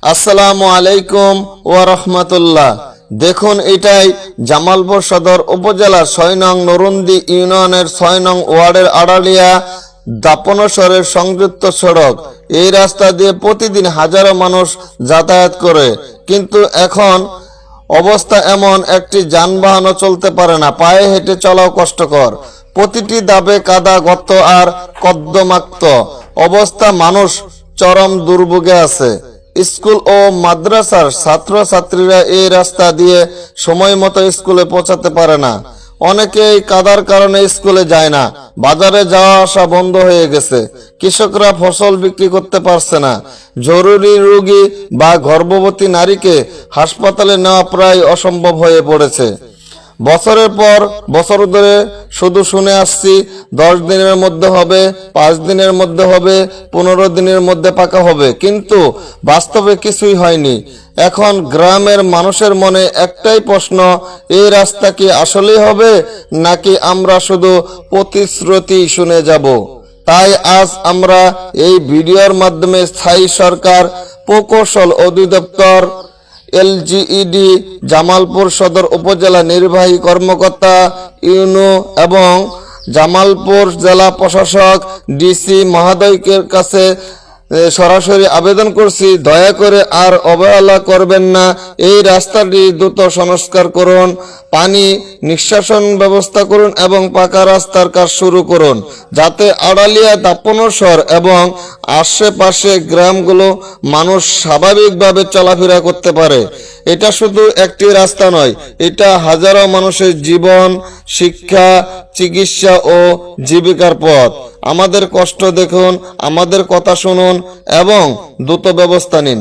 আসসালামু আলাইকুম ওয়া রাহমাতুল্লাহ। দেখুন, এটাই জামালপুর সদর উপজেলার ৬ নং নরুন্দি ইউনিয়নের ৬ নং ওয়ার্ডের আড়ালিয়া দাপনসরের সংযুক্ত সড়ক। এই রাস্তা দিয়ে প্রতিদিন হাজারো মানুষ যাতায়াত করে, কিন্তু এখন অবস্থা এমন, একটি যানবাহনও চলতে পারে না, পায়ে হেঁটে চলাও কষ্টকর। প্রতিটি ধাপে কাদা, গর্ত আর কর্দমাক্ত অবস্থা, মানুষ চরম দুর্ভোগে আছে। স্কুল ও মাদ্রাসার ছাত্রছাত্রীরা এই রাস্তা দিয়ে সময় মতো স্কুলে পৌঁছাতে পারে না। অনেকেই কাদার কারণে স্কুলে যায় না, বাজারে যাওয়া আসা বন্ধ হয়ে গেছে, কৃষকরা ফসল বিক্রি করতে পারছে না, জরুরি রোগী বা গর্ভবতী নারীকে হাসপাতালে নেওয়া প্রায় অসম্ভব হয়ে পড়েছে। বছরের পর বছর ধরে শুধু শুনে আসছি 10 দিনের মধ্যে হবে, 5 দিনের মধ্যে হবে, 15 দিনের মধ্যে পাকা হবে, কিন্তু বাস্তবে কিছুই হয়নি। এখন গ্রামের মানুষের মনে একটাই প্রশ্ন, এই রাস্তা কি আসলেই হবে, নাকি আমরা শুধু প্রতিশ্রুতি শুনে যাব? তাই আজ আমরা এই ভিডিওর মাধ্যমে স্থায়ী সরকার, প্রকৌশল অধিদপ্তর, এলজিইডি, জামালপুর সদর উপজেলা নির্বাহী কর্মকর্তা, ইউনো এবং জামালপুর জেলা প্রশাসক ডিসি মহোদয়ের কাছে সরাসরি আবেদন করছি, দয়া করে আর অবহেলা করবেন না। এই রাস্তাটি দ্রুত সংস্কার করুন, পানি নিষ্কাশন ব্যবস্থা করুন এবং পাকা রাস্তার কাজ শুরু করুন, যাতে আড়ালিয়া, দাপনসর এবং আশেপাশে গ্রামগুলো মানুষ স্বাভাবিকভাবে চলাফেরা করতে পারে। এটা শুধু একটি রাস্তা নয়, এটা হাজারো মানুষের জীবন, শিক্ষা, চিকিৎসা ও জীবিকার পথ। আমাদের কষ্ট দেখুন, আমাদের কথা শুনুন এবং দ্রুত ব্যবস্থা নিন।